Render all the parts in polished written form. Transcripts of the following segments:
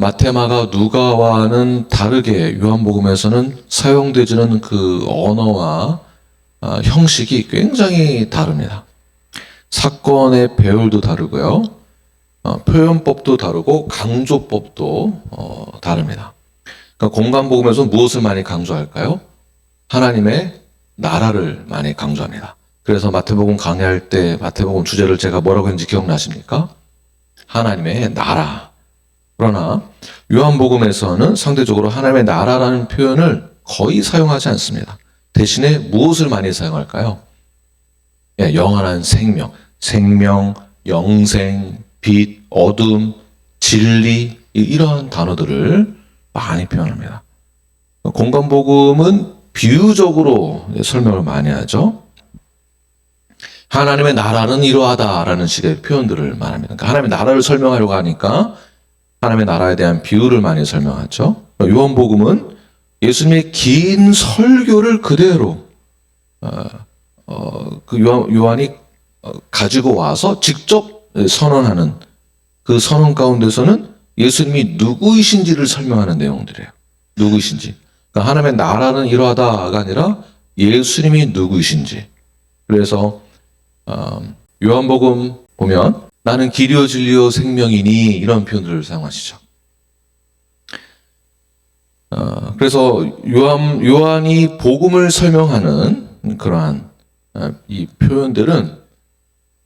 마태, 마가, 누가와는 다르게 요한복음에서는 사용되지는 그 언어와 형식이 굉장히 다릅니다. 사건의 배열도 다르고요. 표현법도 다르고 강조법도 다릅니다. 그러니까 공간복음에서 무엇을 많이 강조할까요? 하나님의 나라를 많이 강조합니다. 그래서 마태복음 강의할 때 마태복음 주제를 제가 뭐라고 했는지 기억나십니까? 하나님의 나라. 그러나 요한복음에서는 상대적으로 하나님의 나라라는 표현을 거의 사용하지 않습니다. 대신에 무엇을 많이 사용할까요? 영원한 생명, 영생, 빛, 어둠, 진리 이런 단어들을 많이 표현합니다. 공간복음은 비유적으로 설명을 많이 하죠. 하나님의 나라는 이러하다라는 식의 표현들을 말합니다. 그러니까 하나님의 나라를 설명하려고 하니까 하나님의 나라에 대한 비유를 많이 설명하죠. 요한복음은 예수님의 긴 설교를 그대로 요한이 가지고 와서 직접 선언하는 그 선언 가운데서는 예수님이 누구이신지를 설명하는 내용들이에요. 누구이신지. 그러니까 하나님의 나라는 이러하다가 아니라 예수님이 누구이신지. 그래서 요한복음 보면 나는 길이요 진리요 생명이니 이런 표현들을 사용하시죠. 그래서 요한이 복음을 설명하는 그러한 이 표현들은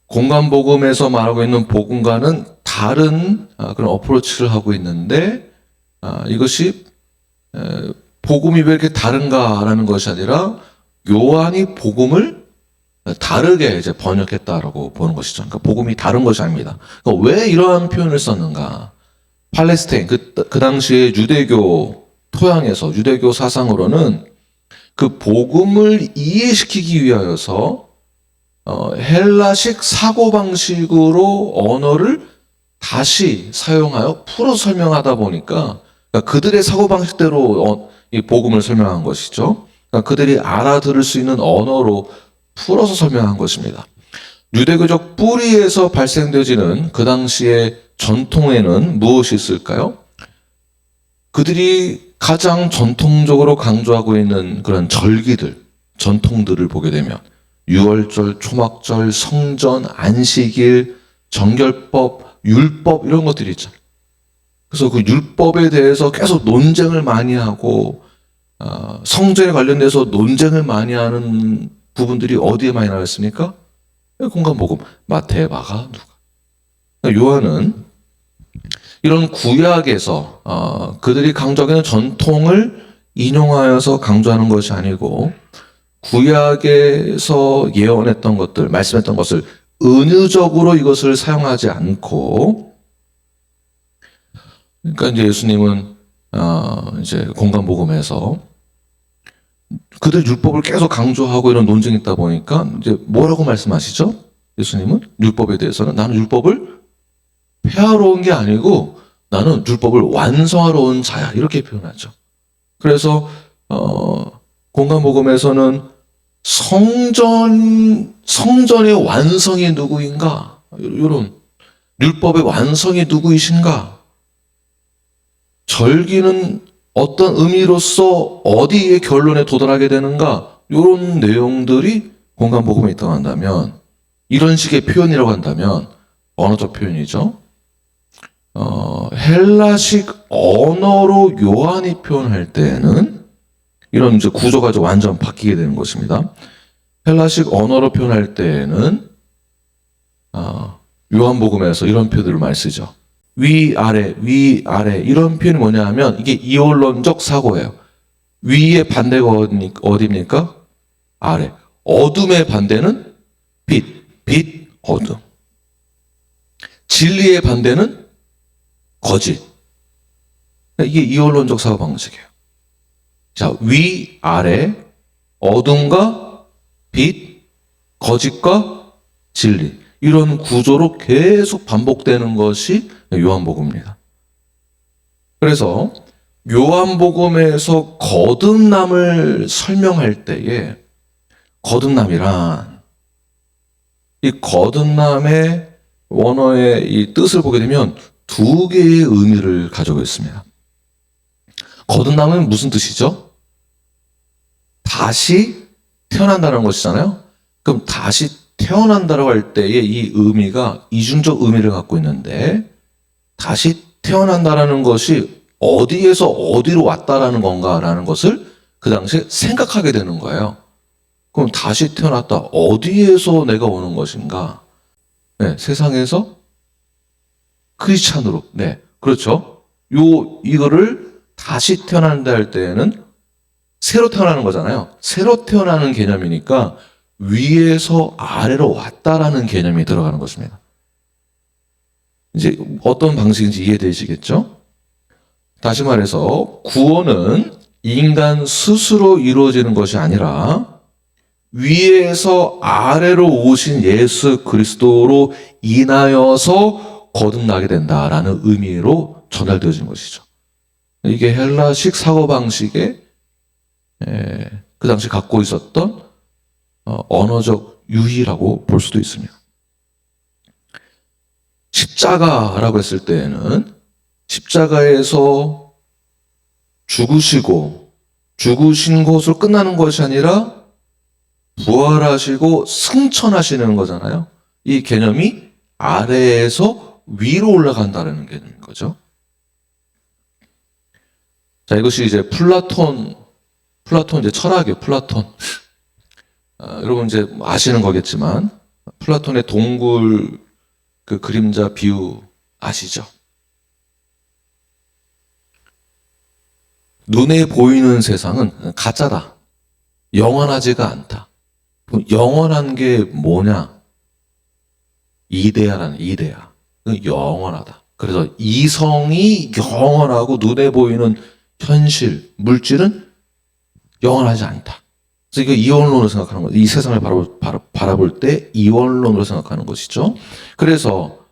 공간복음에서 말하고 있는 복음과는 다른 그런 어프로치를 하고 있는데 이것이 복음이 왜 이렇게 다른가라는 것이 아니라 요한이 복음을 다르게 이제 번역했다라고 보는 것이죠. 그러니까 복음이 다른 것이 아닙니다. 그러니까 왜 이러한 표현을 썼는가? 팔레스타인 그 당시에 유대교 토양에서 유대교 사상으로는 그 복음을 이해시키기 위하여서 헬라식 사고방식으로 언어를 다시 사용하여 풀어 설명하다 보니까 그러니까 그들의 사고방식대로 이 복음을 설명한 것이죠. 그러니까 그들이 알아들을 수 있는 언어로 풀어서 설명한 것입니다. 유대교적 뿌리에서 발생되어지는 그 당시의 전통에는 무엇이 있을까요? 그들이 가장 전통적으로 강조하고 있는 그런 절기들, 전통들을 보게 되면 유월절, 초막절, 성전, 안식일, 정결법, 율법 이런 것들이 있죠. 그래서 그 율법에 대해서 계속 논쟁을 많이 하고 성전에 관련돼서 논쟁을 많이 하는 부분들이 어디에 많이 나왔습니까? 공간복음, 마태, 마가, 누가. 요한은 이런 구약에서 그들이 강조하는 전통을 인용하여서 강조하는 것이 아니고 구약에서 예언했던 것들, 말씀했던 것을 은유적으로 이것을 사용하지 않고, 그러니까 이제 예수님은 이제 공간복음에서 그들 율법을 계속 강조하고 이런 논쟁이 있다 보니까 이제 뭐라고 말씀하시죠? 예수님은 율법에 대해서는 나는 율법을 폐하러 온 게 아니고 나는 율법을 완성하러 온 자야 이렇게 표현하죠. 그래서 공간복음에서는 성전의 완성이 누구인가? 이런 율법의 완성이 누구이신가? 절기는 어떤 의미로서 어디에 결론에 도달하게 되는가? 이런 내용들이 공간복음에 있다고 한다면 이런 식의 표현이라고 한다면 언어적 표현이죠. 헬라식 언어로 요한이 표현할 때는 이런 이제 구조가 완전 바뀌게 되는 것입니다. 헬라식 언어로 표현할 때는 요한복음에서 이런 표현들을 많이 쓰죠. 위아래 이런 표현이 뭐냐 하면 이게 이원론적 사고예요. 위의 반대가 어디입니까? 아래. 어둠의 반대는 빛, 어둠. 진리의 반대는 거짓. 이게 이원론적 사고 방식이에요. 자, 위아래, 어둠과 빛, 거짓과 진리. 이런 구조로 계속 반복되는 것이 요한복음입니다. 그래서 요한복음에서 거듭남을 설명할 때에 거듭남이란 이 거듭남의 원어의 이 뜻을 보게 되면 두 개의 의미를 가지고 있습니다. 거듭남은 무슨 뜻이죠? 다시 태어난다는 것이잖아요. 그럼 다시 태어난다라고 할 때의 이 의미가 이중적 의미를 갖고 있는데, 다시 태어난다라는 것이 어디에서 어디로 왔다라는 건가라는 것을 그 당시에 생각하게 되는 거예요. 그럼 다시 태어났다. 어디에서 내가 오는 것인가? 네, 세상에서 크리스찬으로. 네, 그렇죠. 이거를 다시 태어난다 할 때에는 새로 태어나는 거잖아요. 새로 태어나는 개념이니까 위에서 아래로 왔다라는 개념이 들어가는 것입니다. 이제 어떤 방식인지 이해되시겠죠? 다시 말해서 구원은 인간 스스로 이루어지는 것이 아니라 위에서 아래로 오신 예수 그리스도로 인하여서 거듭나게 된다라는 의미로 전달되어진 것이죠. 이게 헬라식 사고방식의 그 당시 갖고 있었던 언어적 유희라고 볼 수도 있습니다. 십자가라고 했을 때에는 십자가에서 죽으신 것으로 끝나는 것이 아니라 부활하시고 승천하시는 거잖아요. 이 개념이 아래에서 위로 올라간다는 개념인 거죠. 자, 이것이 이제 플라톤 이제 철학이에요. 플라톤. 여러분 이제 아시는 거겠지만 플라톤의 동굴 그 그림자 비유 아시죠? 눈에 보이는 세상은 가짜다. 영원하지가 않다. 그럼 영원한 게 뭐냐? 이데아라는 이데아. 영원하다. 그래서 이성이 영원하고 눈에 보이는 현실, 물질은 영원하지 않다. 그래서 이거 이원론으로 생각하는 거죠. 이 세상을 바라볼 때 이원론으로 생각하는 것이죠. 그래서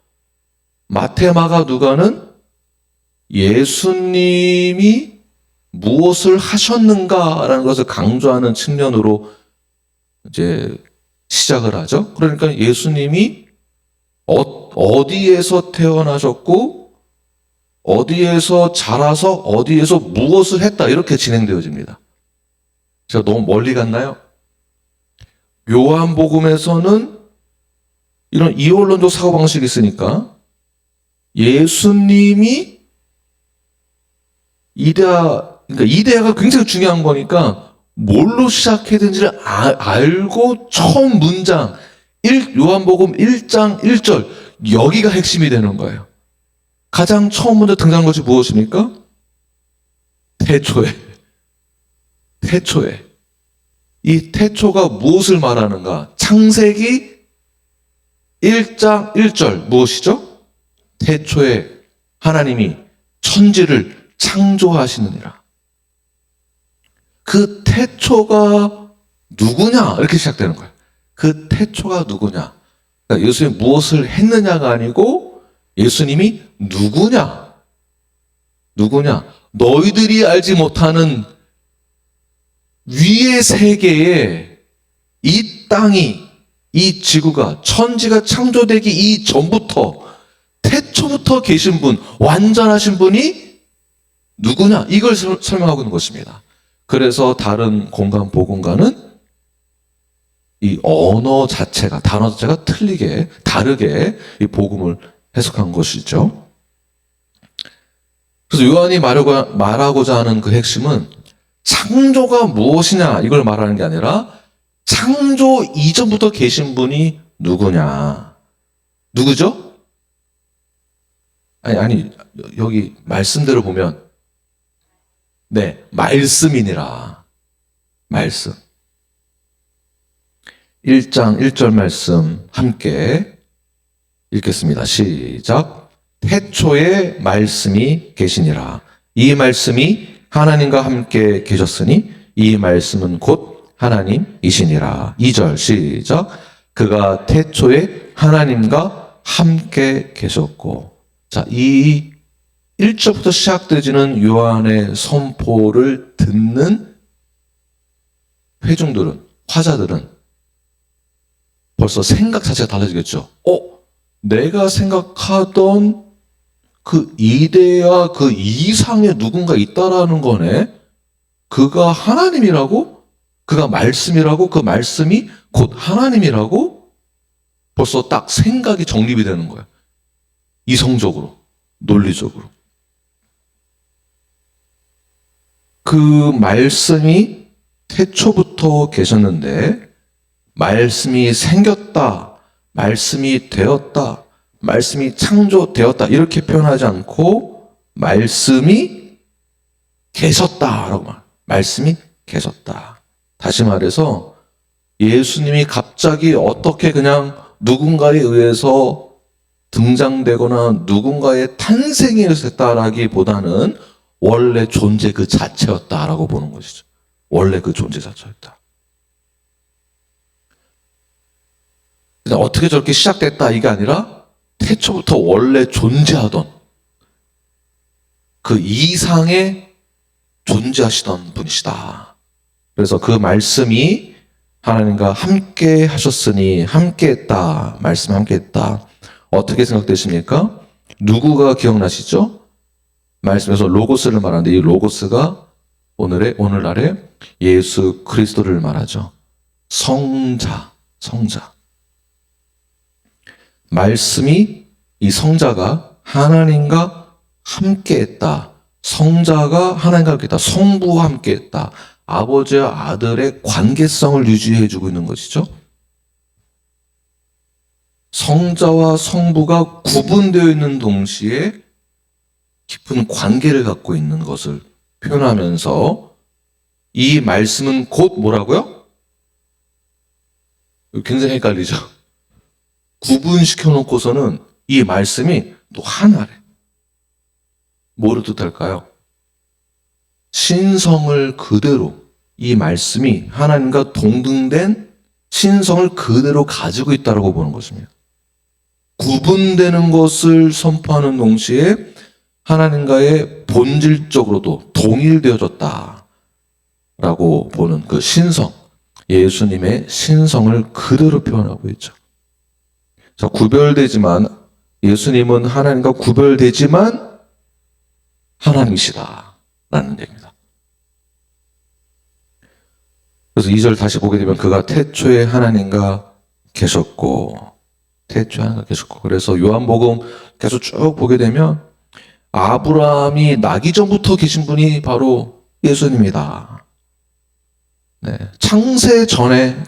마태, 마가, 누가는 예수님이 무엇을 하셨는가라는 것을 강조하는 측면으로 이제 시작을 하죠. 그러니까 예수님이 어디에서 태어나셨고 어디에서 자라서 어디에서 무엇을 했다 이렇게 진행되어집니다. 제가 너무 멀리 갔나요? 요한복음에서는 이런 이원론적 사고방식이 있으니까 예수님이 그러니까 이데아가 굉장히 중요한 거니까 뭘로 시작해야 되는지를 알고 처음 문장 요한복음 1장 1절 여기가 핵심이 되는 거예요. 가장 처음 먼저 등장한 것이 무엇입니까? 태초에. 이 태초가 무엇을 말하는가? 창세기 1장 1절 무엇이죠? 태초에 하나님이 천지를 창조하시느니라. 그 태초가 누구냐? 이렇게 시작되는 거예요. 그 태초가 누구냐? 그러니까 예수님이 무엇을 했느냐가 아니고 예수님이 누구냐? 너희들이 알지 못하는 위의 세계에 이 땅이, 이 지구가, 천지가 창조되기 이전부터 태초부터 계신 분, 완전하신 분이 누구냐? 이걸 설명하고 있는 것입니다. 그래서 다른 공간 보건가는 이 언어 자체가, 단어 자체가 다르게 이 복음을 해석한 것이죠. 그래서 요한이 말하고자 하는 그 핵심은 창조가 무엇이냐 이걸 말하는 게 아니라 창조 이전부터 계신 분이 누구냐. 누구죠? 아니 여기 말씀대로 보면 네, 말씀이니라. 말씀. 1장 1절 말씀 함께 읽겠습니다. 시작. 태초에 말씀이 계시니라. 이 말씀이 하나님과 함께 계셨으니 이 말씀은 곧 하나님이시니라. 2절 시작. 그가 태초에 하나님과 함께 계셨고. 자, 이 1절부터 시작되어지는 요한의 선포를 듣는 화자들은 벌써 생각 자체가 달라지겠죠. 내가 생각하던 그 이대와 그 이상의 누군가 있다라는 거네. 그가 하나님이라고? 그가 말씀이라고? 그 말씀이 곧 하나님이라고? 벌써 딱 생각이 정립이 되는 거야. 이성적으로, 논리적으로. 그 말씀이 태초부터 계셨는데 말씀이 생겼다, 말씀이 되었다, 말씀이 창조되었다 이렇게 표현하지 않고 말씀이 계셨다라고 말. 말씀이 계셨다. 다시 말해서 예수님이 갑자기 어떻게 그냥 누군가에 의해서 등장되거나 누군가의 탄생에 의해서 됐다라기보다는 원래 존재 그 자체였다라고 보는 것이죠. 원래 그 존재 자체였다. 어떻게 저렇게 시작됐다 이게 아니라 태초부터 원래 존재하던 그 이상의 존재하시던 분이시다. 그래서 그 말씀이 하나님과 함께 하셨으니 함께 했다. 말씀 함께 했다. 어떻게 생각되십니까? 누구가 기억나시죠? 말씀에서 로고스를 말하는데 이 로고스가 오늘날의 예수 그리스도를 말하죠. 성자. 말씀이 이 성자가 하나님과 함께 했다. 성자가 하나님과 함께 했다. 성부와 함께 했다. 아버지와 아들의 관계성을 유지해주고 있는 것이죠. 성자와 성부가 구분되어 있는 동시에 깊은 관계를 갖고 있는 것을 표현하면서 이 말씀은 곧 뭐라고요? 굉장히 헷갈리죠. 구분시켜 놓고서는 이 말씀이 또 하나래. 뭐를 뜻할까요? 신성을 그대로 이 말씀이 하나님과 동등된 신성을 그대로 가지고 있다고 보는 것입니다. 구분되는 것을 선포하는 동시에 하나님과의 본질적으로도 동일되어졌다라고 보는 그 신성, 예수님의 신성을 그대로 표현하고 있죠. 자, 구별되지만 예수님은 하나님과 구별되지만 하나님이시다라는 얘기입니다. 그래서 2절 다시 보게 되면 그가 태초에 하나님과 계셨고 그래서 요한복음 계속 쭉 보게 되면 아브라함이 나기 전부터 계신 분이 바로 예수님이다. 네. 창세 전에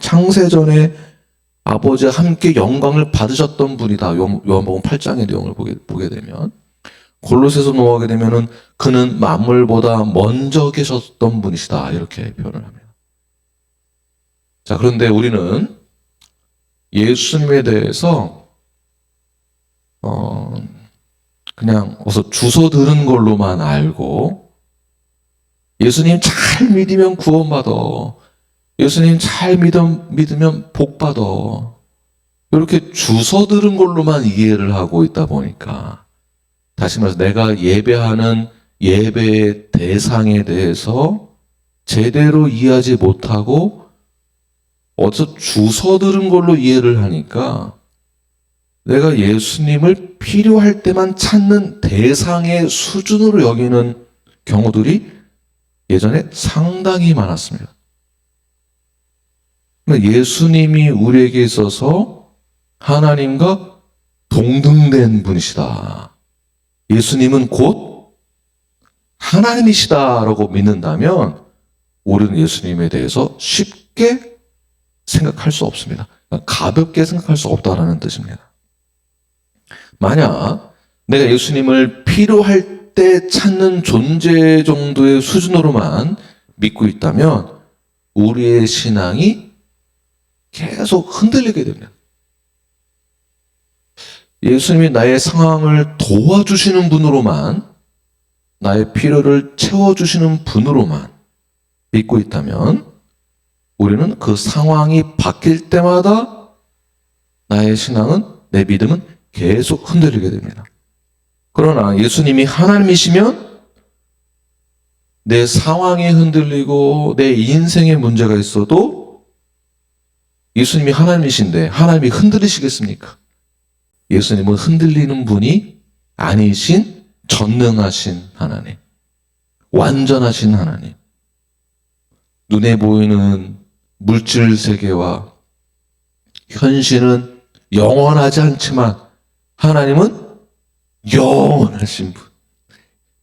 아버지와 함께 영광을 받으셨던 분이다. 요한복음 8장의 내용을 보게 되면 골로새서 넘어가게 되면은 그는 만물보다 먼저 계셨던 분이시다. 이렇게 표현을 합니다. 자, 그런데 우리는 예수님에 대해서 그냥 어서 주워 들은 걸로만 알고 예수님 잘 믿으면 구원받아. 예수님 잘 믿으면 복받아. 이렇게 주워 들은 걸로만 이해를 하고 있다 보니까 다시 말해서 내가 예배하는 예배의 대상에 대해서 제대로 이해하지 못하고 어디서 주워 들은 걸로 이해를 하니까 내가 예수님을 필요할 때만 찾는 대상의 수준으로 여기는 경우들이 예전에 상당히 많았습니다. 예수님이 우리에게 있어서 하나님과 동등된 분이시다. 예수님은 곧 하나님이시다라고 믿는다면 우리는 예수님에 대해서 쉽게 생각할 수 없습니다. 가볍게 생각할 수 없다라는 뜻입니다. 만약 내가 예수님을 필요할 때 찾는 존재 정도의 수준으로만 믿고 있다면 우리의 신앙이 계속 흔들리게 됩니다. 예수님이 나의 상황을 도와주시는 분으로만, 나의 필요를 채워주시는 분으로만 믿고 있다면 우리는 그 상황이 바뀔 때마다 나의 신앙은, 내 믿음은 계속 흔들리게 됩니다. 그러나 예수님이 하나님이시면 내 상황이 흔들리고 내 인생에 문제가 있어도 예수님이 하나님이신데 하나님이 흔들리시겠습니까? 예수님은 흔들리는 분이 아니신 전능하신 하나님, 완전하신 하나님, 눈에 보이는 물질 세계와 현실은 영원하지 않지만 하나님은 영원하신 분,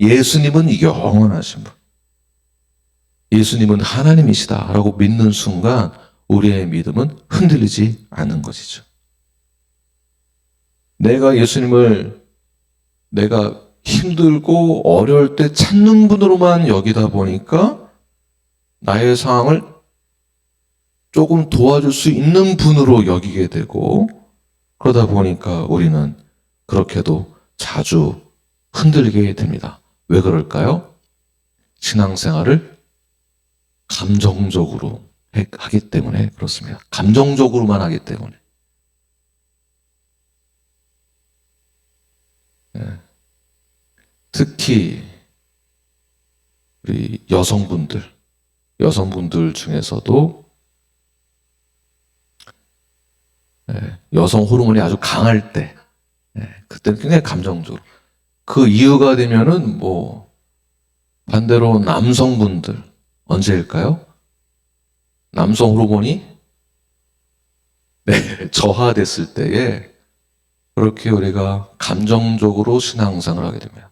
예수님은 영원하신 분, 예수님은 하나님이시다라고 믿는 순간 우리의 믿음은 흔들리지 않는 것이죠. 내가 예수님을 내가 힘들고 어려울 때 찾는 분으로만 여기다 보니까 나의 상황을 조금 도와줄 수 있는 분으로 여기게 되고, 그러다 보니까 우리는 그렇게도 자주 흔들리게 됩니다. 왜 그럴까요? 신앙생활을 감정적으로 하기 때문에 그렇습니다. 감정적으로만 하기 때문에. 특히 우리 여성분들 중에서도 여성 호르몬이 아주 강할 때, 그때는 굉장히 감정적으로. 그 이유가 되면은 반대로 남성분들, 언제일까요? 남성 호르몬이 저하됐을 때에 그렇게 우리가 감정적으로 신앙생활을 하게 됩니다.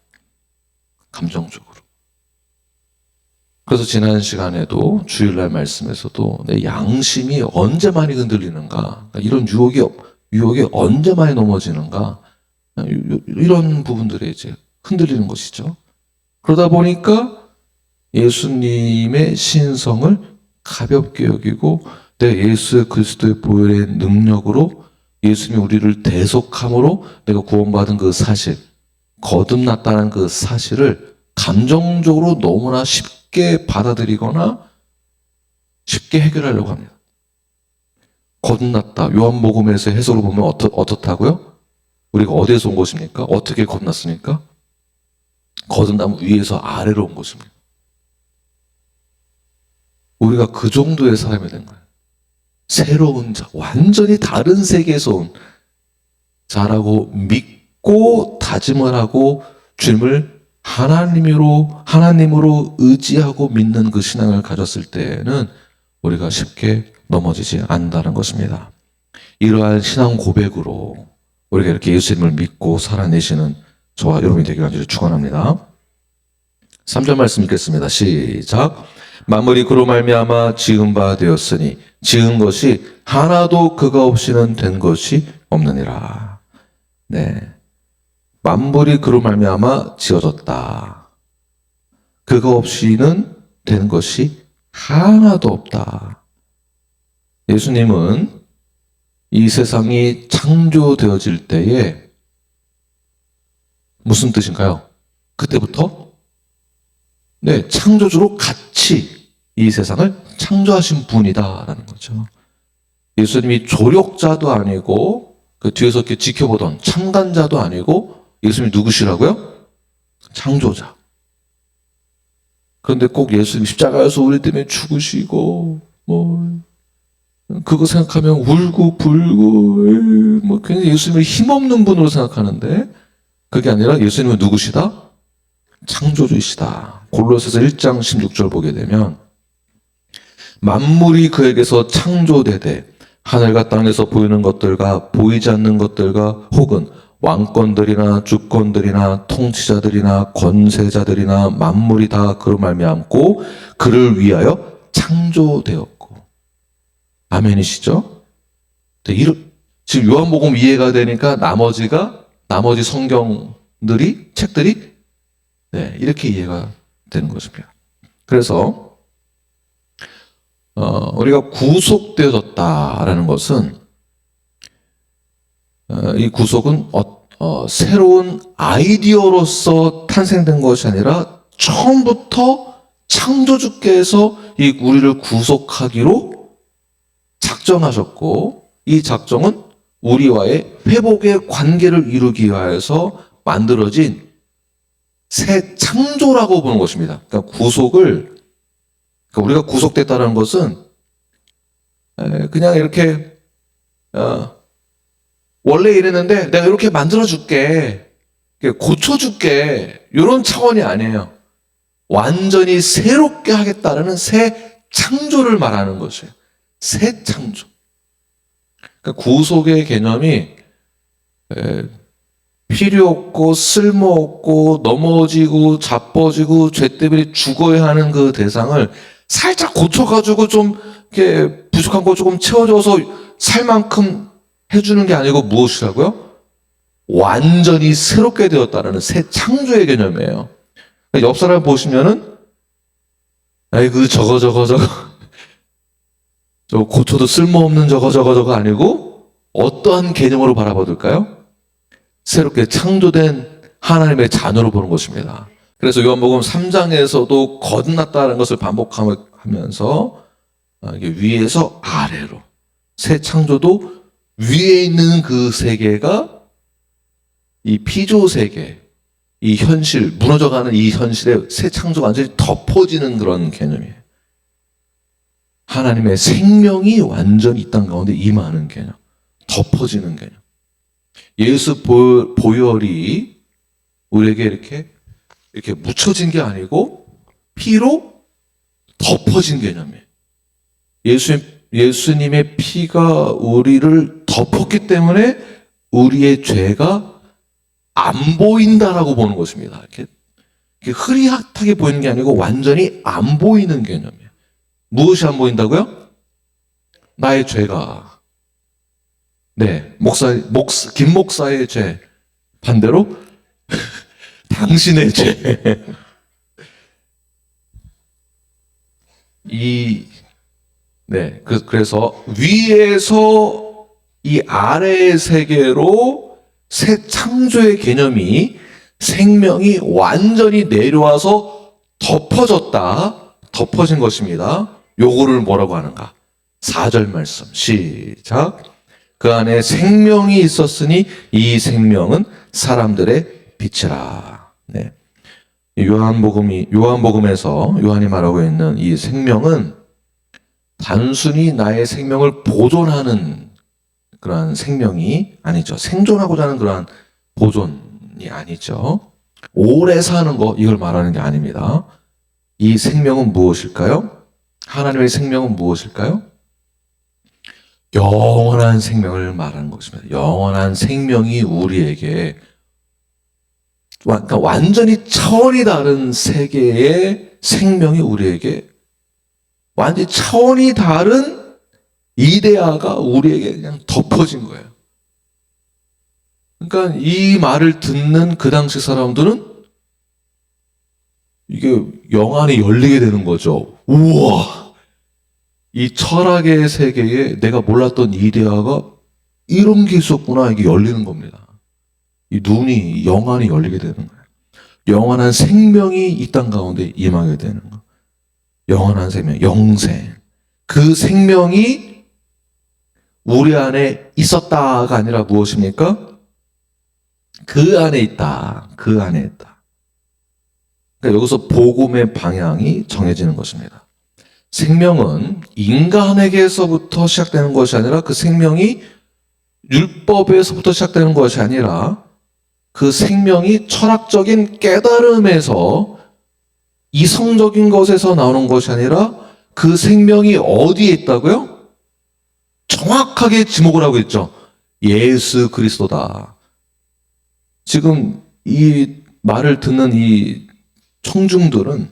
감정적으로. 그래서 지난 시간에도 주일날 말씀에서도 내 양심이 언제 많이 흔들리는가, 이런 유혹이 언제 많이 넘어지는가, 이런 부분들에 이제 흔들리는 것이죠. 그러다 보니까 예수님의 신성을 가볍게 여기고 내 예수 그리스도의 보혈의 능력으로 예수님이 우리를 대속함으로 내가 구원받은 그 사실, 거듭났다는 그 사실을 감정적으로 너무나 쉽게 받아들이거나 쉽게 해결하려고 합니다. 거듭났다. 요한복음에서 해석을 보면 어떻다고요? 우리가 어디에서 온 것입니까? 어떻게 거듭났습니까? 거듭나면 위에서 아래로 온 것입니다. 우리가 그 정도의 사람이 된 거예요. 새로운 자, 완전히 다른 세계에서 온 자라고 믿고 다짐을 하고 주님을 하나님으로 의지하고 믿는 그 신앙을 가졌을 때에는 우리가 쉽게 넘어지지 않는다는 것입니다. 이러한 신앙 고백으로 우리가 이렇게 예수님을 믿고 살아내시는 저와 여러분이 되기를 간절히 축원합니다. 3절 말씀 읽겠습니다. 시작. 만물이 그로 말미암아 지은 바 되었으니 지은 것이 하나도 그가 없이는 된 것이 없느니라. 네, 만물이 그로 말미암아 지어졌다. 그가 없이는 된 것이 하나도 없다. 예수님은 이 세상이 창조되어질 때에 무슨 뜻인가요? 그때부터 창조주로 같이 이 세상을 창조하신 분이다라는 거죠. 예수님이 조력자도 아니고 그 뒤에서 이렇게 지켜보던 참관자도 아니고 예수님이 누구시라고요? 창조자. 그런데 꼭 예수님이 십자가에서 우리 때문에 죽으시고 그거 생각하면 울고 불고 굉장히 예수님을 힘없는 분으로 생각하는데 그게 아니라 예수님은 누구시다? 창조주이시다. 골로새서 1장 16절 보게 되면 만물이 그에게서 창조되되 하늘과 땅에서 보이는 것들과 보이지 않는 것들과 혹은 왕권들이나 주권들이나 통치자들이나 권세자들이나 만물이 다 그로 말미암고 그를 위하여 창조되었고. 아멘이시죠? 지금 요한복음 이해가 되니까 나머지 성경들이 책들이 이렇게 이해가 되는 것입니다. 그래서 우리가 구속되어졌다라는 것은 이 구속은 새로운 아이디어로서 탄생된 것이 아니라 처음부터 창조주께서 이 우리를 구속하기로 작정하셨고 이 작정은 우리와의 회복의 관계를 이루기 위해서 만들어진 새 창조라고 보는 것입니다. 그러니까 우리가 구속됐다는 것은 그냥 이렇게 원래 이랬는데 내가 이렇게 만들어줄게. 고쳐줄게 이런 차원이 아니에요. 완전히 새롭게 하겠다는 새 창조를 말하는 것이에요. 새 창조. 그러니까 구속의 개념이 필요 없고 쓸모없고 넘어지고 자빠지고 죄 때문에 죽어야 하는 그 대상을 살짝 고쳐가지고 좀 이렇게 부족한 거 조금 채워줘서 살 만큼 해주는 게 아니고 무엇이라고요? 완전히 새롭게 되었다는 새 창조의 개념이에요. 그러니까 옆 사람 보시면은 아이고 저거 저 고쳐도 쓸모없는 저거 아니고 어떠한 개념으로 바라봐둘까요? 새롭게 창조된 하나님의 자녀로 보는 것입니다. 그래서 요한복음 3장에서도 거듭났다는 것을 반복하면서 이게 위에서 아래로 새 창조도 위에 있는 그 세계가 이 피조 세계, 이 현실, 무너져가는 이 현실에 새 창조가 완전히 덮어지는 그런 개념이에요. 하나님의 생명이 완전히 이 땅 가운데 임하는 개념, 덮어지는 개념. 예수 보혈이 우리에게 이렇게 묻혀진 게 아니고 피로 덮어진 개념이에요. 예수님의 피가 우리를 덮었기 때문에 우리의 죄가 안 보인다라고 보는 것입니다. 이렇게 흐릿하게 보이는 게 아니고 완전히 안 보이는 개념이에요. 무엇이 안 보인다고요? 나의 죄가. 네, 김 목사의 죄. 반대로 당신의 죄. 그래서 위에서 이 아래의 세계로 새 창조의 개념이 생명이 완전히 내려와서 덮어진 것입니다. 요거를 뭐라고 하는가? 4절 말씀 시작. 그 안에 생명이 있었으니 이 생명은 사람들의 빛이라. 네. 요한복음에서 요한이 말하고 있는 이 생명은 단순히 나의 생명을 보존하는 그러한 생명이 아니죠. 생존하고자 하는 그러한 보존이 아니죠. 오래 사는 거 이걸 말하는 게 아닙니다. 이 생명은 무엇일까요? 하나님의 생명은 무엇일까요? 영원한 생명을 말하는 것입니다. 영원한 생명이 우리에게 그러니까 완전히 차원이 다른 세계의 생명이 우리에게 완전히 차원이 다른 이데아가 우리에게 그냥 덮어진 거예요. 그러니까 이 말을 듣는 그 당시 사람들은 이게 영안이 열리게 되는 거죠. 우와! 이 철학의 세계에 내가 몰랐던 이데아가 이런 게 있었구나. 이게 열리는 겁니다. 이 눈이, 영안이 열리게 되는 거예요. 영원한 생명이 이 땅 가운데 임하게 되는 거예요. 영원한 생명, 영생. 그 생명이 우리 안에 있었다가 아니라 무엇입니까? 그 안에 있다. 그 안에 있다. 그러니까 여기서 복음의 방향이 정해지는 것입니다. 생명은 인간에게서부터 시작되는 것이 아니라 그 생명이 율법에서부터 시작되는 것이 아니라 그 생명이 철학적인 깨달음에서 이성적인 것에서 나오는 것이 아니라 그 생명이 어디에 있다고요? 정확하게 지목을 하고 있죠. 예수 그리스도다. 지금 이 말을 듣는 이 청중들은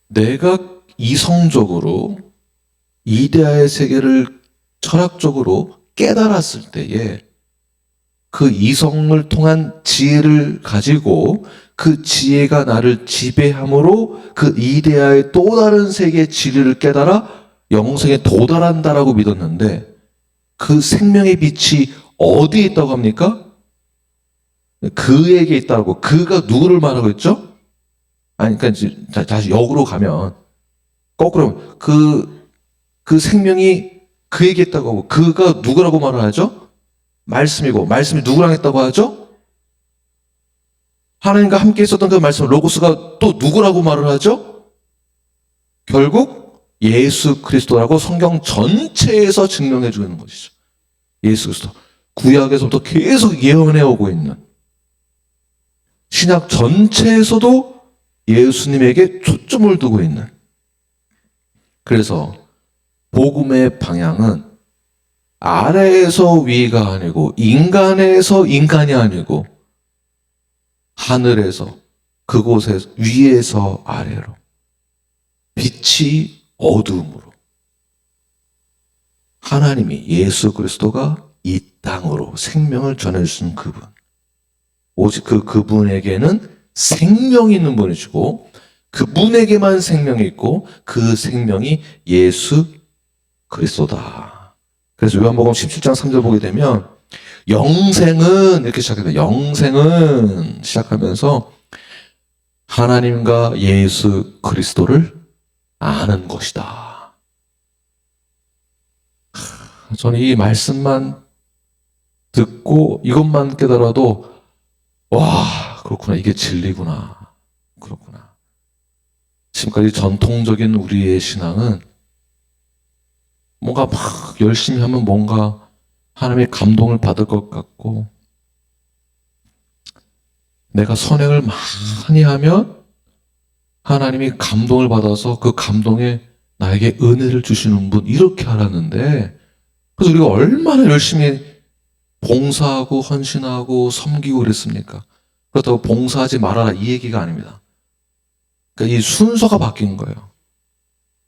내가 이성적으로 이데아의 세계를 철학적으로 깨달았을 때에 그 이성을 통한 지혜를 가지고 그 지혜가 나를 지배함으로 그 이데아의 또 다른 세계의 진리를 깨달아 영생에 도달한다라고 믿었는데 그 생명의 빛이 어디에 있다고 합니까? 그에게 있다고. 그가 누구를 말하고 있죠? 아니, 그러니까 다시 역으로 가면 거꾸로 그 생명이 그에게 있다고 하고 그가 누구라고 말을 하죠? 말씀이고 말씀이 누구랑 했다고 하죠? 하나님과 함께 있었던 그 말씀 로고스가 또 누구라고 말을 하죠? 결국 예수 그리스도라고 성경 전체에서 증명해 주는 것이죠. 예수 그리스도. 구약에서부터 계속 예언해 오고 있는, 신약 전체에서도 예수님에게 초점을 두고 있는, 그래서 복음의 방향은 아래에서 위가 아니고 인간에서 인간이 아니고 하늘에서, 그곳에서, 위에서 아래로, 빛이 어두움으로, 하나님이 예수 그리스도가 이 땅으로 생명을 전해주신 그분, 오직 그분에게는 생명이 있는 분이시고 그분에게만 생명이 있고 그 생명이 예수 그리스도다. 그래서 요한복음 17장 3절 보게 되면 영생은 이렇게 시작합니다. 영생은 시작하면서 하나님과 예수 그리스도를 아는 것이다. 저는 이 말씀만 듣고 이것만 깨달아도 와, 그렇구나, 이게 진리구나, 그렇구나. 지금까지 전통적인 우리의 신앙은 뭔가 막 열심히 하면 뭔가 하나님의 감동을 받을 것 같고, 내가 선행을 많이 하면 하나님이 감동을 받아서 그 감동에 나에게 은혜를 주시는 분, 이렇게 알았는데, 그래서 우리가 얼마나 열심히 봉사하고 헌신하고 섬기고 그랬습니까? 그렇다고 봉사하지 말아라 이 얘기가 아닙니다. 그러니까 이 순서가 바뀐 거예요.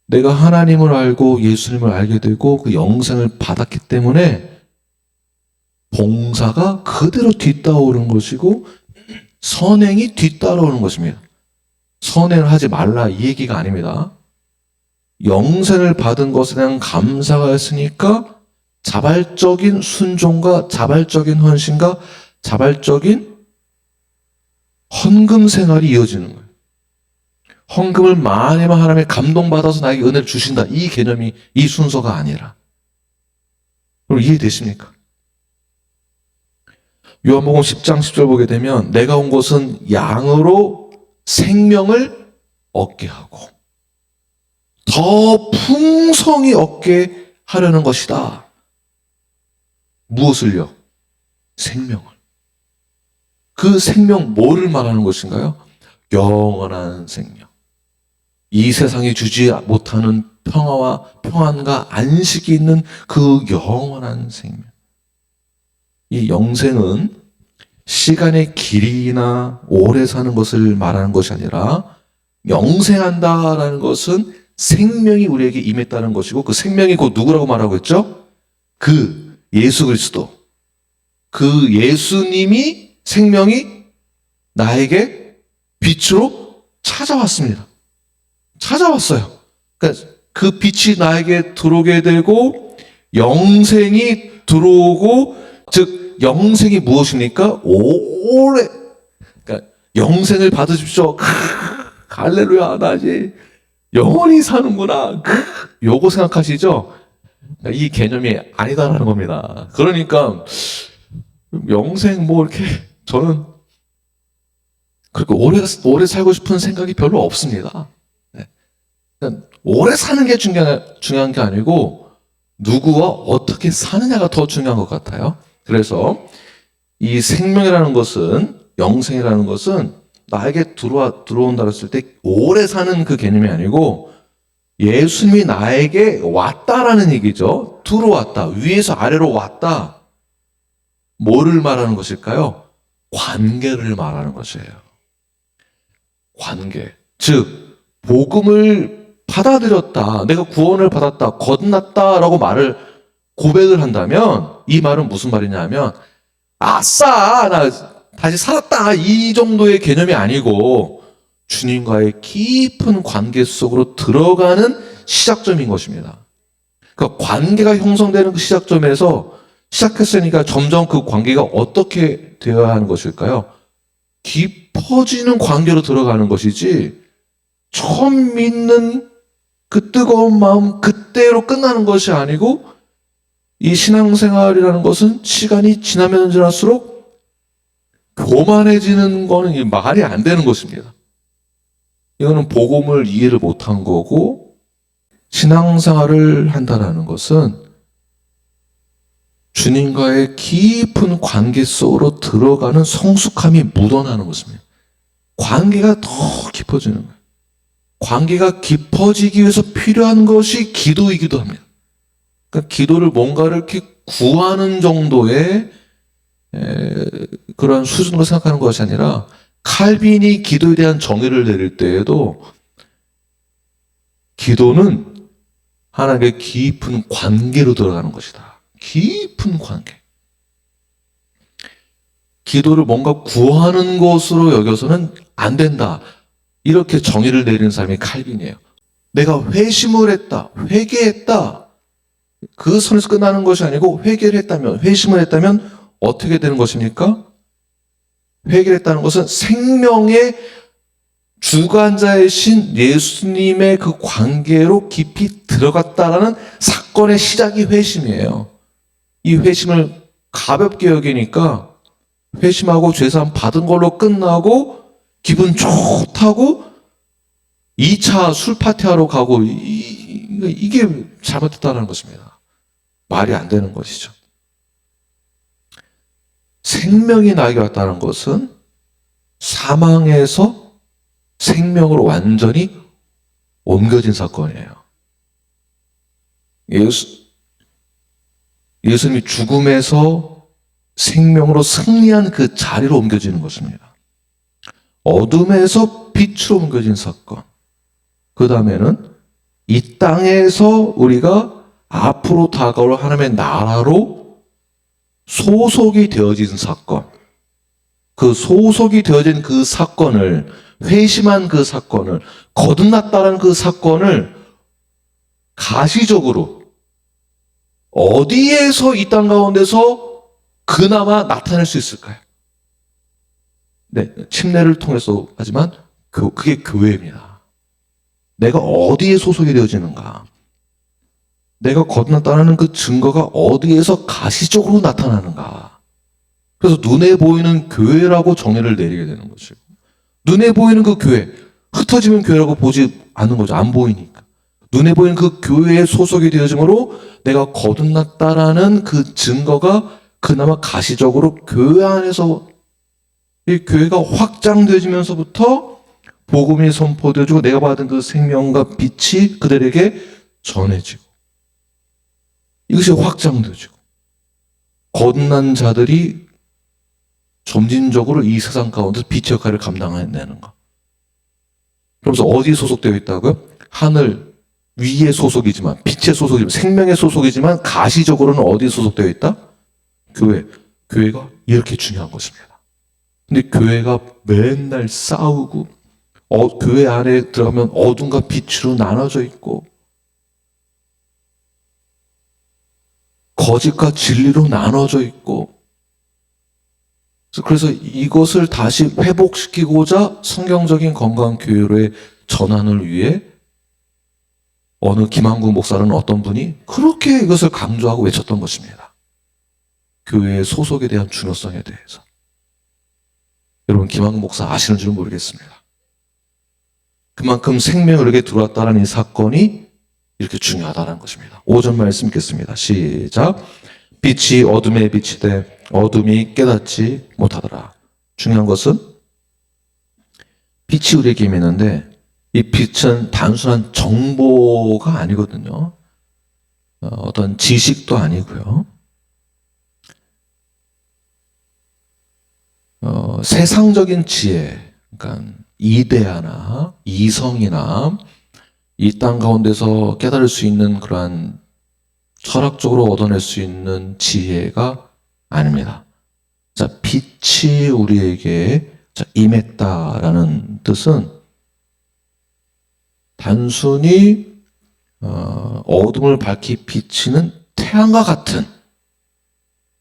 내가 하나님을 알고 예수님을 알게 되고 그 영생을 받았기 때문에 봉사가 그대로 뒤따오는 것이고 선행이 뒤따라오는 것입니다. 선행을 하지 말라 이 얘기가 아닙니다. 영생을 받은 것에 대한 감사가 있으니까 자발적인 순종과 자발적인 헌신과 자발적인 헌금 생활이 이어지는 거예요. 헌금을 많이 하면 하나님의 감동받아서 나에게 은혜를 주신다. 이 개념이, 이 순서가 아니라. 여러분 이해되십니까? 요한복음 10장 10절 보게 되면 내가 온 것은 양으로 생명을 얻게 하고 더 풍성히 얻게 하려는 것이다. 무엇을요? 생명을. 그 생명 뭐를 말하는 것인가요? 영원한 생명. 이 세상이 주지 못하는 평화와 평안과 안식이 있는 그 영원한 생명. 이 영생은 시간의 길이나 오래 사는 것을 말하는 것이 아니라 영생한다라는 것은 생명이 우리에게 임했다는 것이고 그 생명이 곧 누구라고 말하고 있죠? 그 예수 그리스도. 그 예수님이 생명이 나에게 빛으로 찾아왔습니다. 찾아왔어요. 그러니까 그 빛이 나에게 들어오게 되고 영생이 들어오고, 즉 영생이 무엇입니까? 오래, 그러니까 영생을 받으십시오. 할렐루야, 나 이제 영원히 사는구나. 요거 생각하시죠? 이 개념이 아니다라는 겁니다. 그러니까 영생 뭐 이렇게 저는 그렇게 오래 살고 싶은 생각이 별로 없습니다. 그러니까 오래 사는 게 중요한 게 아니고 누구와 어떻게 사느냐가 더 중요한 것 같아요. 그래서 이 생명이라는 것은, 영생이라는 것은 나에게 들어온다 했을 때 오래 사는 그 개념이 아니고 예수님이 나에게 왔다라는 얘기죠. 들어왔다. 위에서 아래로 왔다. 뭐를 말하는 것일까요? 관계를 말하는 것이에요. 관계. 즉, 복음을 받아들였다. 내가 구원을 받았다. 거듭났다라고 고백을 한다면 이 말은 무슨 말이냐면 아싸! 나 다시 살았다. 이 정도의 개념이 아니고 주님과의 깊은 관계 속으로 들어가는 시작점인 것입니다. 그러니까 관계가 형성되는 그 시작점에서 시작했으니까 점점 그 관계가 어떻게 되어야 하는 것일까요? 깊어지는 관계로 들어가는 것이지 처음 믿는 그 뜨거운 마음 그때로 끝나는 것이 아니고 이 신앙생활이라는 것은 시간이 지나면 지날수록 교만해지는 거는 말이 안 되는 것입니다. 이거는 복음을 이해를 못한 거고 신앙생활을 한다는 것은 주님과의 깊은 관계 속으로 들어가는 성숙함이 묻어나는 것입니다. 관계가 더 깊어지는 거예요. 관계가 깊어지기 위해서 필요한 것이 기도이기도 합니다. 그러니까 기도를 뭔가를 이렇게 구하는 정도의 그런 수준으로 생각하는 것이 아니라 칼빈이 기도에 대한 정의를 내릴 때에도 기도는 하나님의 깊은 관계로 들어가는 것이다. 깊은 관계. 기도를 뭔가 구하는 것으로 여겨서는 안 된다. 이렇게 정의를 내리는 사람이 칼빈이에요. 내가 회심을 했다. 회개했다. 그 선에서 끝나는 것이 아니고 회개를 했다면, 회심을 했다면 어떻게 되는 것입니까? 회개를 했다는 것은 생명의 주관자이신 예수님의 그 관계로 깊이 들어갔다라는 사건의 시작이 회심이에요. 이 회심을 가볍게 여기니까 회심하고 죄사함 받은 걸로 끝나고 기분 좋다고 2차 술 파티하러 가고 이게 잘못됐다는 것입니다. 말이 안 되는 것이죠. 생명이 나에게 왔다는 것은 사망에서 생명으로 완전히 옮겨진 사건이에요. 예수님이 죽음에서 생명으로 승리한 그 자리로 옮겨지는 것입니다. 어둠에서 빛으로 옮겨진 사건. 그 다음에는 이 땅에서 우리가 앞으로 다가올 하나님의 나라로 소속이 되어진 사건. 그 소속이 되어진 그 사건을, 회심한 그 사건을, 거듭났다는 그 사건을 가시적으로 어디에서 이 땅 가운데서 그나마 나타낼 수 있을까요? 네, 침례를 통해서 하지만 그게 교회입니다. 내가 어디에 소속이 되어지는가? 내가 거듭났다는 그 증거가 어디에서 가시적으로 나타나는가? 그래서 눈에 보이는 교회라고 정의를 내리게 되는 것이고, 눈에 보이는 그 교회, 흩어지면 교회라고 보지 않는 거죠. 안 보이니까. 눈에 보이는 그 교회에 소속이 되어짐으로 내가 거듭났다라는 그 증거가 그나마 가시적으로 교회 안에서 이 교회가 확장되어지면서부터 복음이 선포되어지고 내가 받은 그 생명과 빛이 그들에게 전해지고 이것이 확장되어지고 거듭난 자들이 점진적으로 이 세상 가운데서 빛의 역할을 감당해내는 것. 그러면서 어디에 소속되어 있다고요? 하늘 위에 소속이지만, 빛의 소속이지만, 생명의 소속이지만 가시적으로는 어디에 소속되어 있다? 교회. 교회가 이렇게 중요한 것입니다. 근데 교회가 맨날 싸우고 교회 안에 들어가면 어둠과 빛으로 나눠져 있고 거짓과 진리로 나눠져 있고 그래서 이것을 다시 회복시키고자 성경적인 건강한 교회로의 전환을 위해 어느 김한국 목사는 어떤 분이 그렇게 이것을 강조하고 외쳤던 것입니다. 교회의 소속에 대한 중요성에 대해서. 여러분 김한국 목사 아시는 줄 모르겠습니다. 그만큼 생명에게 들어왔다는 이 사건이 이렇게 중요하다는 것입니다. 5절 말씀 읽겠습니다. 시작. 빛이 어둠에 비치되 어둠이 깨닫지 못하더라. 중요한 것은 빛이 우리에게 임했는데 이 빛은 단순한 정보가 아니거든요. 어떤 지식도 아니고요. 세상적인 지혜, 그러니까 이데아나 이성이나 이 땅 가운데서 깨달을 수 있는 그러한 철학적으로 얻어낼 수 있는 지혜가 아닙니다. 자, 빛이 우리에게 임했다라는 뜻은 단순히 어둠을 밝히 비치는 태양과 같은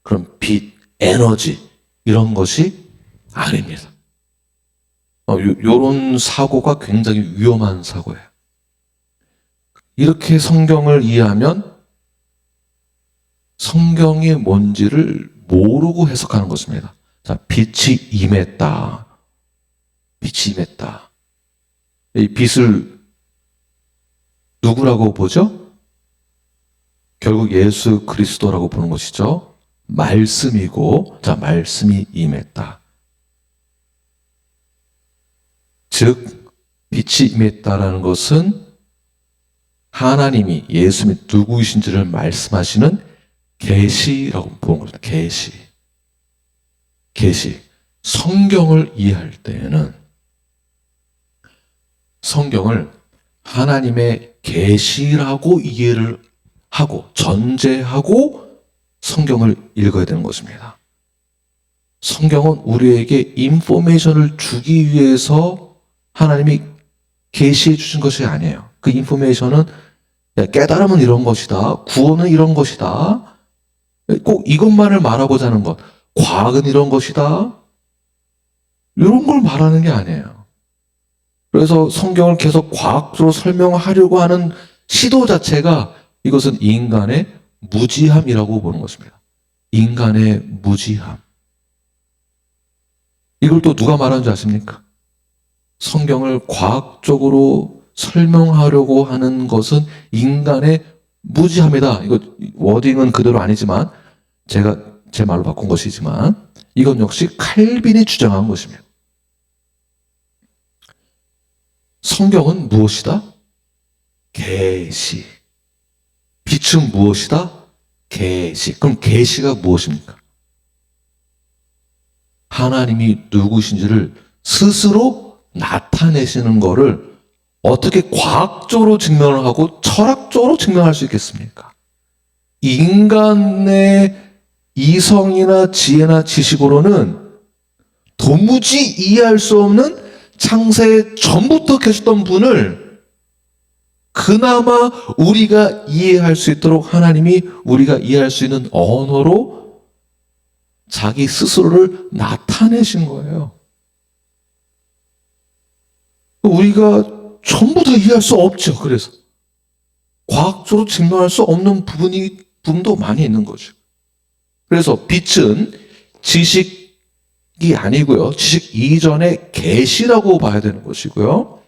그런 빛, 에너지 이런 것이 아닙니다. 요런 사고가 굉장히 위험한 사고예요. 이렇게 성경을 이해하면 성경이 뭔지를 모르고 해석하는 것입니다. 자, 빛이 임했다. 빛이 임했다. 이 빛을 누구라고 보죠? 결국 예수 그리스도라고 보는 것이죠. 말씀이고, 자, 말씀이 임했다. 즉, 빛이 임했다라는 것은 하나님이 예수님이 누구이신지를 말씀하시는 계시라고 보는 겁니다. 계시. 성경을 이해할 때에는 성경을 하나님의 계시라고 이해를 하고 전제하고 성경을 읽어야 되는 것입니다. 성경은 우리에게 인포메이션을 주기 위해서 하나님이 계시해 주신 것이 아니에요. 그 인포메이션은 깨달음은 이런 것이다. 구원은 이런 것이다. 꼭 이것만을 말하고자 하는 것. 과학은 이런 것이다. 이런 걸 말하는 게 아니에요. 그래서 성경을 계속 과학적으로 설명하려고 하는 시도 자체가 이것은 인간의 무지함이라고 보는 것입니다. 인간의 무지함. 이걸 또 누가 말하는 줄 아십니까? 성경을 과학적으로 설명하려고 하는 것은 인간의 무지함이다. 이거 워딩은 그대로 아니지만 제가 제 말로 바꾼 것이지만 이건 역시 칼빈이 주장한 것입니다. 성경은 무엇이다? 계시. 빛은 무엇이다? 계시. 그럼 계시가 무엇입니까? 하나님이 누구신지를 스스로 나타내시는 것을 어떻게 과학적으로 증명을 하고 철학적으로 증명할 수 있겠습니까? 인간의 이성이나 지혜나 지식으로는 도무지 이해할 수 없는 창세에 전부터 계셨던 분을 그나마 우리가 이해할 수 있도록 하나님이 우리가 이해할 수 있는 언어로 자기 스스로를 나타내신 거예요. 우리가 전부 다 이해할 수 없죠. 그래서 과학적으로 증명할 수 없는 부분도 많이 있는 거죠. 그래서 빛은 지식이 아니고요. 지식 이전의 계시라고 봐야 되는 것이고요.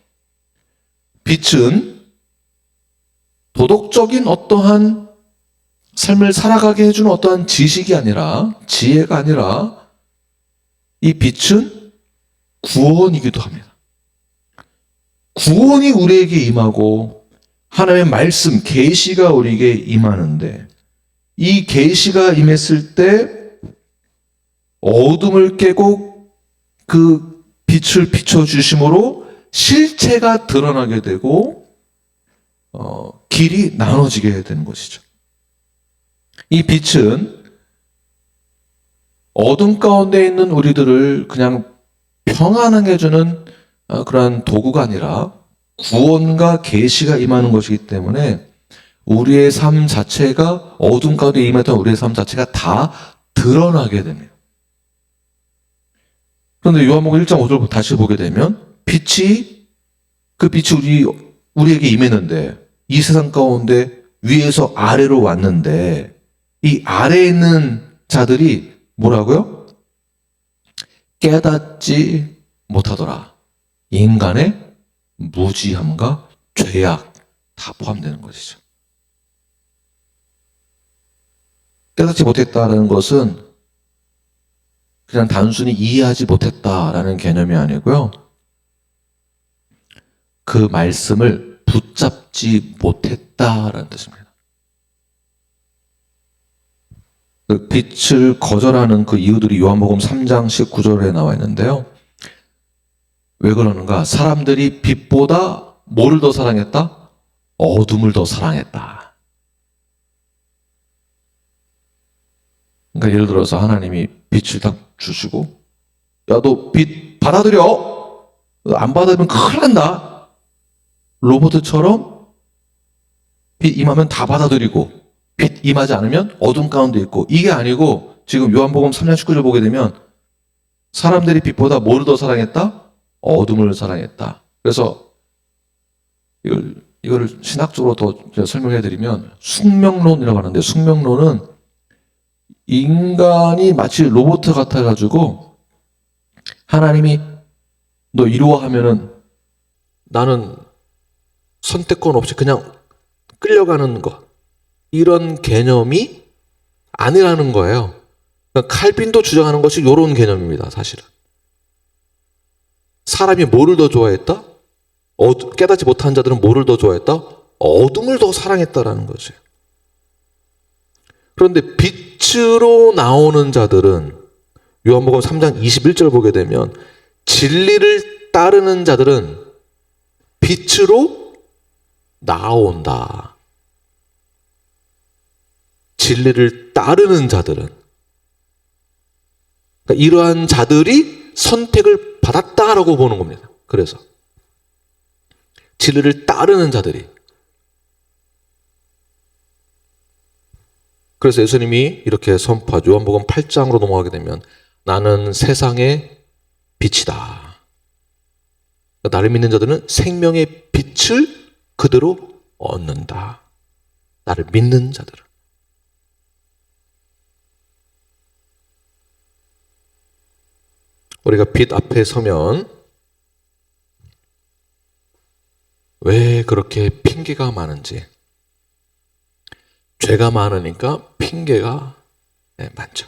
빛은 도덕적인 어떠한 삶을 살아가게 해주는 어떠한 지식이 아니라, 지혜가 아니라 이 빛은 구원이기도 합니다. 구원이 우리에게 임하고 하나님의 말씀, 계시가 우리에게 임하는데 이 계시가 임했을 때 어둠을 깨고 그 빛을 비춰주심으로 실체가 드러나게 되고 길이 나눠지게 되는 것이죠. 이 빛은 어둠 가운데 있는 우리들을 그냥 평안하게 해주는 그러한 도구가 아니라 구원과 계시가 임하는 것이기 때문에 우리의 삶 자체가 어둠 가운데 임했던 우리의 삶 자체가 다 드러나게 됩니다. 그런데 요한복음 1장 5절 다시 보게 되면 그 빛이 우리에게 임했는데 이 세상 가운데 위에서 아래로 왔는데 이 아래에 있는 자들이 뭐라고요? 깨닫지 못하더라. 인간의 무지함과 죄악 다 포함되는 것이죠. 깨닫지 못했다는 것은 그냥 단순히 이해하지 못했다라는 개념이 아니고요. 그 말씀을 붙잡지 못했다라는 뜻입니다. 그 빛을 거절하는 그 이유들이 요한복음 3장 19절에 나와 있는데요. 왜 그러는가? 사람들이 빛보다 뭐를 더 사랑했다? 어둠을 더 사랑했다. 그러니까 예를 들어서 하나님이 빛을 딱 주시고 야, 너 빛 받아들여. 안 받아들이면 큰일 난다. 로봇처럼 빛 임하면 다 받아들이고 빛 임하지 않으면 어둠 가운데 있고 이게 아니고 지금 요한복음 3장 19절 보게 되면 사람들이 빛보다 뭐를 더 사랑했다? 어둠을 사랑했다. 그래서 이거를 신학적으로 더 설명해 드리면 숙명론이라고 하는데 숙명론은 인간이 마치 로봇 같아가지고 하나님이 너 이루어 하면은 나는 선택권 없이 그냥 끌려가는 것 이런 개념이 아니라는 거예요. 그러니까 칼빈도 주장하는 것이 이런 개념입니다. 사실은 사람이 뭐를 더 좋아했다? 깨닫지 못한 자들은 뭐를 더 좋아했다? 어둠을 더 사랑했다라는 거죠. 그런데 빛으로 나오는 자들은 요한복음 3장 21절 보게 되면 진리를 따르는 자들은 빛으로 나온다. 진리를 따르는 자들은, 그러니까 이러한 자들이 선택을 받았다라고 보는 겁니다. 그래서 진리를 따르는 자들이. 그래서 예수님이 이렇게 선포하죠. 요한복음 8장으로 넘어가게 되면 나는 세상의 빛이다. 나를 믿는 자들은 생명의 빛을 그대로 얻는다. 나를 믿는 자들은. 우리가 빛 앞에 서면 왜 그렇게 핑계가 많은지, 죄가 많으니까 핑계가 많죠.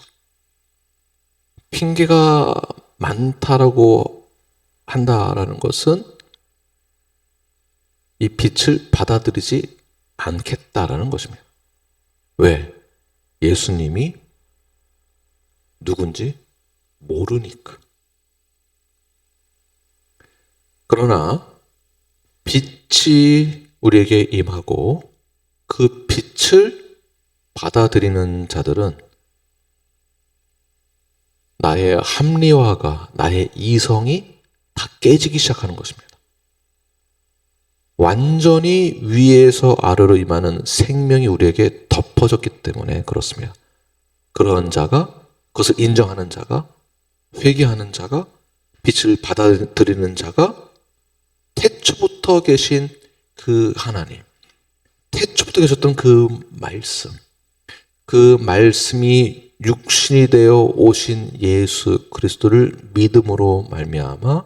핑계가 많다라고 한다라는 것은 이 빛을 받아들이지 않겠다라는 것입니다. 왜? 예수님이 누군지 모르니까. 그러나 빛이 우리에게 임하고 그 빛을 받아들이는 자들은 나의 합리화가, 나의 이성이 다 깨지기 시작하는 것입니다. 완전히 위에서 아래로 임하는 생명이 우리에게 덮어졌기 때문에 그렇습니다. 그런 자가, 그것을 인정하는 자가, 회개하는 자가, 빛을 받아들이는 자가 태초부터 계신 그 하나님, 태초부터 계셨던 그 말씀, 그 말씀이 육신이 되어 오신 예수 그리스도를 믿음으로 말미암아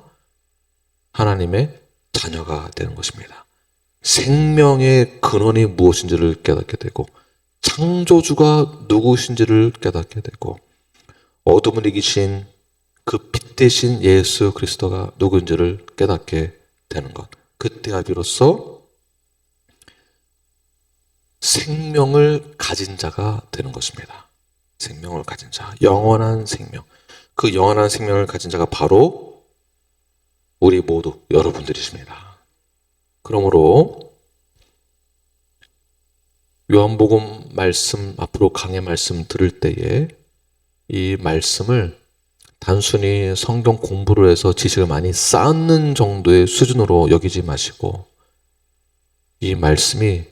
하나님의 자녀가 되는 것입니다. 생명의 근원이 무엇인지를 깨닫게 되고 창조주가 누구신지를 깨닫게 되고 어둠을 이기신 그 빛 대신 예수 그리스도가 누구인지를 깨닫게 되는 것. 그때야 비로소 생명을 가진 자가 되는 것입니다. 생명을 가진 자, 영원한 생명. 그 영원한 생명을 가진 자가 바로 우리 모두 여러분들이십니다. 그러므로 요한복음 말씀, 앞으로 강의 말씀 들을 때에 이 말씀을 단순히 성경 공부를 해서 지식을 많이 쌓는 정도의 수준으로 여기지 마시고 이 말씀이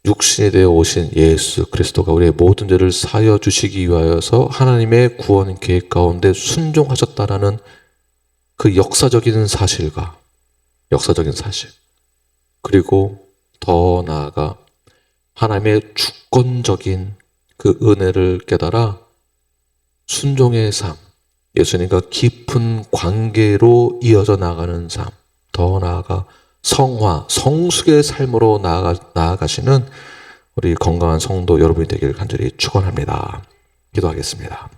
육신이 되어 오신 예수 그리스도가 우리의 모든 죄를 사하여 주시기 위하여서 하나님의 구원 계획 가운데 순종하셨다라는 그 역사적인 사실과 역사적인 사실, 그리고 더 나아가 하나님의 주권적인 그 은혜를 깨달아 순종의 삶, 예수님과 깊은 관계로 이어져 나가는 삶, 더 나아가 성화, 성숙의 삶으로 나아가시는 우리 건강한 성도 여러분이 되기를 간절히 축원합니다. 기도하겠습니다.